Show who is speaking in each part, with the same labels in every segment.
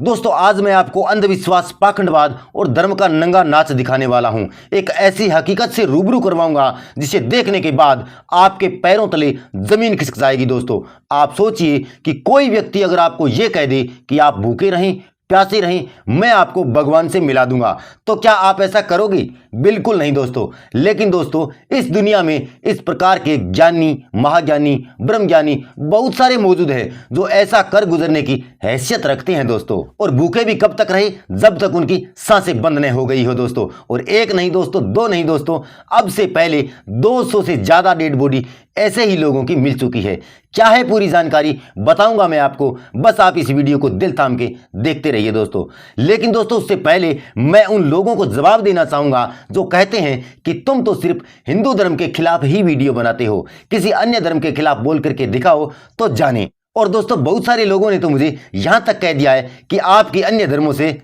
Speaker 1: दोस्तों आज मैं आपको अंधविश्वास, पाखंडवाद और धर्म का नंगा नाच दिखाने वाला हूं। एक ऐसी हकीकत से रूबरू करवाऊंगा जिसे देखने के बाद आपके पैरों तले जमीन खिसक जाएगी। दोस्तों आप सोचिए कि कोई व्यक्ति अगर आपको यह कह दे कि आप भूखे रहें, प्यासे रहें, मैं आपको भगवान से मिला दूंगा, तो क्या आप ऐसा करोगे? बिल्कुल नहीं दोस्तों। लेकिन दोस्तों इस दुनिया में इस प्रकार के ज्ञानी, महाज्ञानी, ब्रह्मज्ञानी बहुत सारे मौजूद हैं जो ऐसा कर गुजरने की हैसियत रखते हैं दोस्तों। और भूखे भी कब तक रहे? जब तक उनकी सांसें बंद नहीं हो गई हो दोस्तों। और एक नहीं दोस्तों, दो नहीं दोस्तों, अब से पहले 200 से ज्यादा डेड बॉडी ऐसे ही लोगों की मिल चुकी है। क्या है पूरी जानकारी बताऊंगा मैं आपको, बस आप इस वीडियो को दिल थाम के देखते रहिए दोस्तों। लेकिन दोस्तों उससे पहले मैं उन लोगों को जवाब देना चाहूंगा जो कहते हैं कि तुम तो सिर्फ हिंदू धर्म के खिलाफ ही वीडियो बनाते हो, किसी अन्य धर्म के खिलाफ बोल करके दिखाओ तो जाने। और दोस्तों बहुत सारे लोगों ने तो मुझे यहां तक कह दिया है कि आपकी अन्य धर्मों से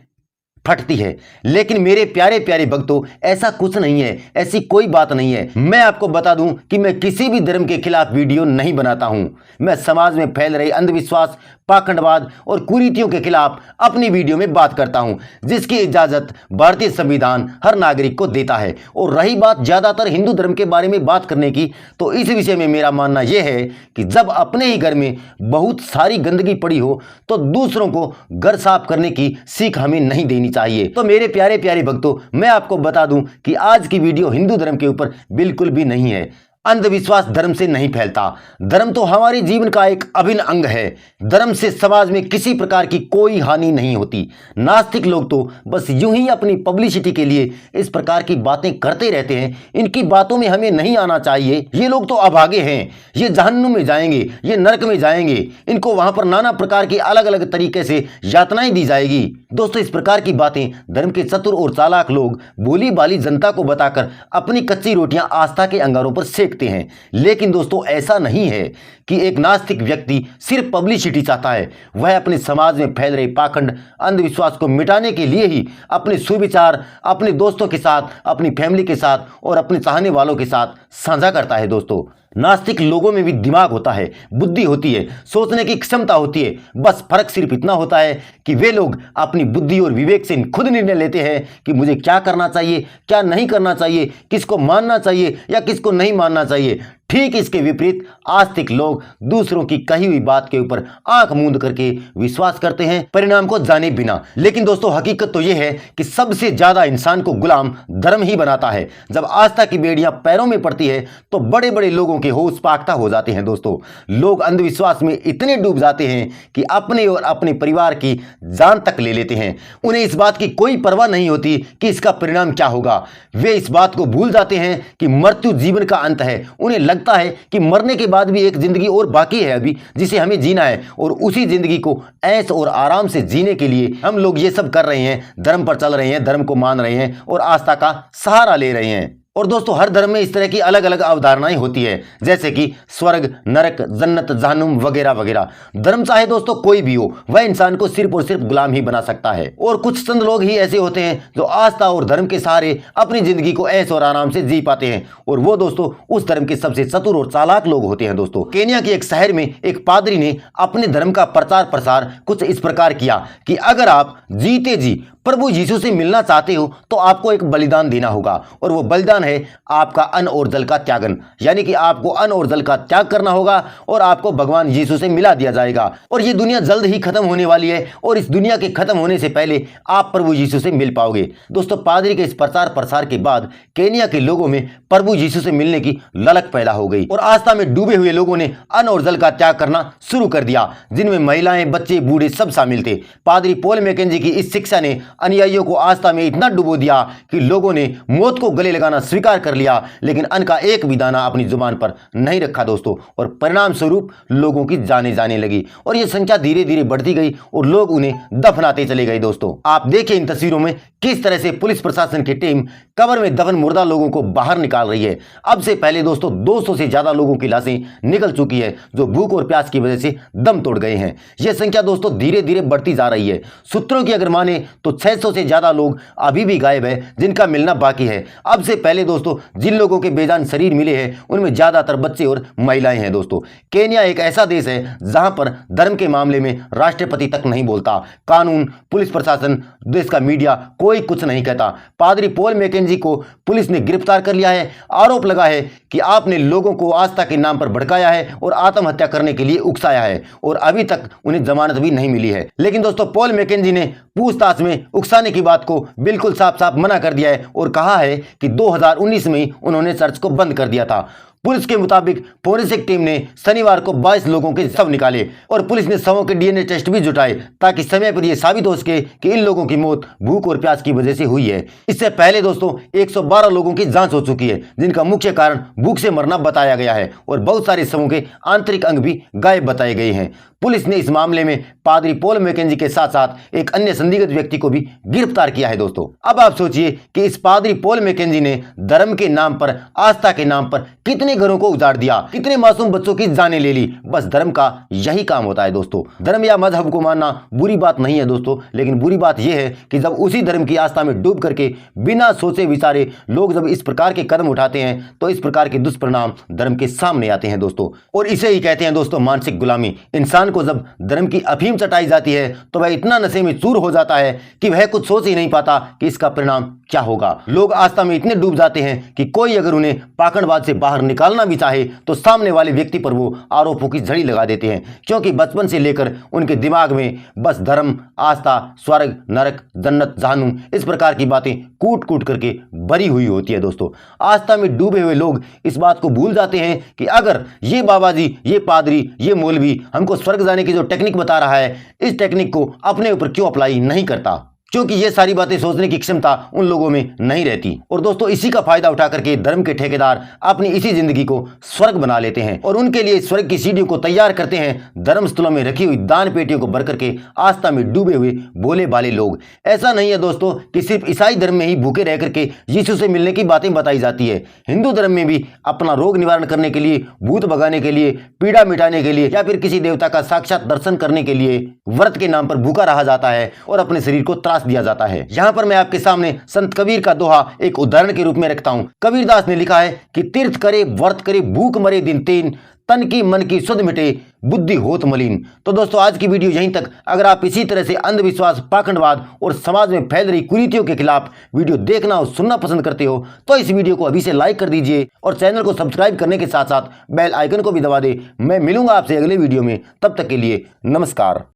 Speaker 1: फटती है। लेकिन मेरे प्यारे प्यारे भक्तों ऐसा कुछ नहीं है, ऐसी कोई बात नहीं है। मैं आपको बता दूं कि मैं किसी भी धर्म के खिलाफ वीडियो नहीं बनाता हूं। मैं समाज में फैल रहे अंधविश्वास, पाखंडवाद और कुरीतियों के खिलाफ अपनी वीडियो में बात करता हूं, जिसकी इजाजत भारतीय संविधान हर नागरिक को देता है। और रही बात ज्यादातर हिंदू धर्म के बारे में बात करने की, तो इस विषय में मेरा मानना यह है कि जब अपने ही घर में बहुत सारी गंदगी पड़ी हो तो दूसरों को घर साफ करने की सीख हमें नहीं देनी चाहिए। तो मेरे प्यारे प्यारे भक्तों मैं आपको बता दूं कि आज की वीडियो हिंदू धर्म के ऊपर बिल्कुल भी नहीं है। अंधविश्वास धर्म से नहीं फैलता। धर्म तो हमारे जीवन का एक अभिन्न अंग है। धर्म से समाज में किसी प्रकार की कोई हानि नहीं होती। नास्तिक लोग तो बस यूं ही अपनी पब्लिसिटी के लिए इस प्रकार की बातें करते रहते हैं। इनकी बातों में हमें नहीं आना चाहिए। ये लोग तो अभागे हैं, ये जहन्नुम में जाएंगे, ये नरक में जाएंगे। इनको वहां पर नाना प्रकार की अलग अलग तरीके से यातनाएं दी जाएगी। दोस्तों इस प्रकार की बातें धर्म के चतुर और चालाक लोग भोली भाली जनता को बताकर अपनी कच्ची रोटियां आस्था के अंगारों पर सेक हैं। लेकिन दोस्तों ऐसा नहीं है कि एक नास्तिक व्यक्ति सिर्फ पब्लिसिटी चाहता है। वह अपने समाज में फैल रहे पाखंड, अंधविश्वास को मिटाने के लिए ही अपने सुविचार अपने दोस्तों के साथ, अपनी फैमिली के साथ और अपने चाहने वालों के साथ साझा करता है। दोस्तों नास्तिक लोगों में भी दिमाग होता है, बुद्धि होती है, सोचने की क्षमता होती है। बस फर्क सिर्फ इतना होता है कि वे लोग अपनी बुद्धि और विवेक से खुद निर्णय लेते हैं कि मुझे क्या करना चाहिए, क्या नहीं करना चाहिए, किसको मानना चाहिए या किसको नहीं मानना चाहिए। ठीक इसके विपरीत आस्तिक लोग दूसरों की कही हुई बात के ऊपर आंख मूंद करके विश्वास करते हैं, परिणाम को जाने बिना। लेकिन दोस्तों हकीकत तो यह है कि सबसे ज्यादा इंसान को गुलाम धर्म ही बनाता है। जब आस्था की बेड़ियां पैरों में पड़ती है तो बड़े बड़े लोगों के होश पाख्ता हो जाते हैं। दोस्तों लोग अंधविश्वास में इतने डूब जाते हैं कि अपने और अपने परिवार की जान तक ले लेते हैं। उन्हें इस बात की कोई परवाह नहीं होती कि इसका परिणाम क्या होगा। वे इस बात को भूल जाते हैं कि मृत्यु जीवन का अंत है। उन्हें लगता है कि मरने के बाद भी एक जिंदगी और बाकी है अभी, जिसे हमें जीना है। और उसी जिंदगी को ऐश और आराम से जीने के लिए हम लोग ये सब कर रहे हैं, धर्म पर चल रहे हैं, धर्म को मान रहे हैं और आस्था का सहारा ले रहे हैं। और दोस्तों हर धर्म में इस तरह की अलग अलग अवधारणाएं होती है, जैसे कि स्वर्ग, नरक, जन्नत, जहन्नुम वगैरह वगैरह। धर्म चाहे दोस्तों कोई भी हो, वह इंसान को सिर्फ और सिर्फ गुलाम ही बना सकता है। और कुछ चंद लोग ही ऐसे होते हैं जो आस्था और धर्म के सहारे अपनी जिंदगी को ऐश और आराम से जी पाते हैं। और वो दोस्तों उस धर्म के सबसे चतुर और चालाक लोग होते हैं। दोस्तों केन्या के एक शहर में एक पादरी ने अपने धर्म का प्रचार प्रसार कुछ इस प्रकार किया कि अगर आप जीते जी प्रभु यीशु से मिलना चाहते हो तो आपको एक बलिदान देना होगा। और वो बलिदान है आपका अन्न और जल का त्यागन, यानी कि आपको अन्न और जल का त्याग करना होगा और आपको भगवान यीशु से मिला दिया जाएगा। और ये दुनिया जल्द ही खत्म होने वाली है और इस दुनिया के खत्म होने से पहले आप प्रभु यीशु से मिल पाओगे। दोस्तों पादरी के इस प्रचार प्रसार के बाद केन्या के लोगों में प्रभु यीशु से मिलने की ललक पैदा हो गई और आस्था में डूबे हुए लोगों ने अन्न और जल का त्याग करना शुरू कर दिया, जिनमें महिलाएं, बच्चे, बूढ़े सब शामिल थे। पादरी पॉल मैकेंजी की इस शिक्षा ने अनुयायियों को आस्था में इतना डुबो दिया कि लोगों ने मौत को गले लगाना स्वीकार कर लिया, लेकिन अन्न का एक भी दाना अपनी जुबान पर नहीं रखा दोस्तों। और परिणाम स्वरूप लोगों की जाने जाने लगी और यह संख्या धीरे धीरे बढ़ती गई और लोग उन्हें दफनाते चले गए। दोस्तों आप देखिए इन तस्वीरों में किस तरह से पुलिस प्रशासन की टीम कब्र में दफन मुर्दा लोगों को बाहर निकाल रही है। अब से पहले दोस्तों 200 से ज्यादा लोगों की लाशें निकल चुकी है जो भूख और प्यास की वजह से दम तोड़ गए हैं। यह संख्या दोस्तों धीरे धीरे बढ़ती जा रही है। सूत्रों की अगर माने तो 600 से ज्यादा लोग अभी भी गायब है जिनका मिलना बाकी है। अब से पहले दोस्तों जिन लोगों के बेजान शरीर मिले हैं उनमें ज्यादातर बच्चे और महिलाएं हैं दोस्तों। केन्या एक ऐसा देश है जहां पर धर्म के मामले में राष्ट्रपति तक नहीं बोलता, कानून, पुलिस प्रशासन, देश का मीडिया कोई कुछ नहीं कहता। पादरी पॉल मैकेंजी को पुलिस ने गिरफ्तार कर लिया है। आरोप लगा है कि आपने लोगों को आस्था के नाम पर भड़काया है और आत्महत्या करने के लिए उकसाया है, और अभी तक उन्हें जमानत भी नहीं मिली है। लेकिन दोस्तों पॉल मैकेंजी ने पूछताछ में उकसाने की बात को बिल्कुल साफ साफ मना कर दिया है और कहा है कि 2019 में उन्होंने चर्च को बंद कर दिया था। पुलिस के मुताबिक फोरेंसिक टीम ने शनिवार को 22 लोगों के शव निकाले और पुलिस ने शवों के डीएनए टेस्ट भी जुटाए ताकि समय पर यह साबित हो सके कि इन लोगों की मौत भूख और प्यास की वजह से हुई है। इससे पहले दोस्तों 112 लोगों की जांच हो चुकी है जिनका मुख्य कारण भूख से मरना बताया गया है और बहुत सारे शवों के आंतरिक अंग भी गायब बताए गए हैं। पुलिस ने इस मामले में पादरी पॉल मैकेंजी के साथ साथ एक अन्य संदिग्ध व्यक्ति को भी गिरफ्तार किया है दोस्तों। अब आप सोचिए कि इस पादरी पॉल मैकेंजी ने धर्म के नाम पर, आस्था के नाम पर कितने घरों को उजाड़ दिया, कितने मासूम बच्चों की जानें ले ली। बस धर्म का यही काम होता है दोस्तों। धर्म या मजहब को मानना बुरी बात नहीं है दोस्तों, लेकिन बुरी बात यह है कि जब उसी धर्म की आस्था में डूब करके बिना सोचे विचारे लोग जब इस प्रकार के कदम उठाते हैं तो इस प्रकार के दुष्परिणाम धर्म के सामने आते हैं दोस्तों। और इसे ही कहते हैं दोस्तों मानसिक गुलामी। इंसान को जब धर्म की अफीम चटाई जाती है तो वह इतना नशे में चूर हो जाता है कि वह कुछ सोच ही नहीं पाता कि इसका परिणाम क्या होगा। लोग आस्था में इतने डूब जाते हैं कि कोई अगर उन्हें पाखंडवाद से बाहर निकालना भी चाहे तो सामने वाले व्यक्ति पर वो आरोपों की झड़ी लगा देते हैं, क्योंकि बचपन से लेकर उनके दिमाग में बस धर्म, आस्था, स्वर्ग, नरक, जन्नत, जहन्नुम इस प्रकार की बातें कूट कूट करके भरी हुई होती है दोस्तों। आस्था में डूबे हुए लोग इस बात को भूल जाते हैं कि अगर ये बाबा जी, ये पादरी, ये मौलवी हमको स्वर्ग जाने की जो टेक्निक बता रहा है, इस टेक्निक को अपने ऊपर क्यों अप्लाई नहीं करता, क्योंकि ये सारी बातें सोचने की क्षमता उन लोगों में नहीं रहती। और दोस्तों इसी का फायदा उठा करके धर्म के ठेकेदार अपनी इसी जिंदगी को स्वर्ग बना लेते हैं और उनके लिए स्वर्ग की सीढ़ियों को तैयार करते हैं धर्मस्थलों में रखी हुई दान पेटियों को भर करके आस्था में डूबे हुए भोले भाले लोग। ऐसा नहीं है दोस्तों कि सिर्फ ईसाई धर्म में ही भूखे रह करके यीशु से मिलने की बातें बताई जाती है। हिंदू धर्म में भी अपना रोग निवारण करने के लिए, भूत भगाने के लिए, पीड़ा मिटाने के लिए या फिर किसी देवता का साक्षात दर्शन करने के लिए व्रत के नाम पर भूखा रहा जाता है और अपने शरीर को त्रास दिया जाता है। यहाँ पर मैं आपके सामने संत कबीर का दोहा एक उदाहरण के रूप में रखता हूँ। कबीरदास ने लिखा है कि तीर्थ करे, व्रत करे, भूख मरे दिन तीन, तन की मन की सुध मिटे, बुद्धि होत मलिन। तो दोस्तों आज की वीडियो यहीं तक। अगर आप इसी तरह से अंधविश्वास, पाखंडवाद और समाज में फैल रही कुरीतियों के खिलाफ वीडियो देखना और सुनना पसंद करते हो तो इस वीडियो को अभी से लाइक कर दीजिए और चैनल को सब्सक्राइब करने के साथ साथ बेल आइकन को भी दबा दे। मैं मिलूंगा आपसे अगले वीडियो में, तब तक के लिए नमस्कार।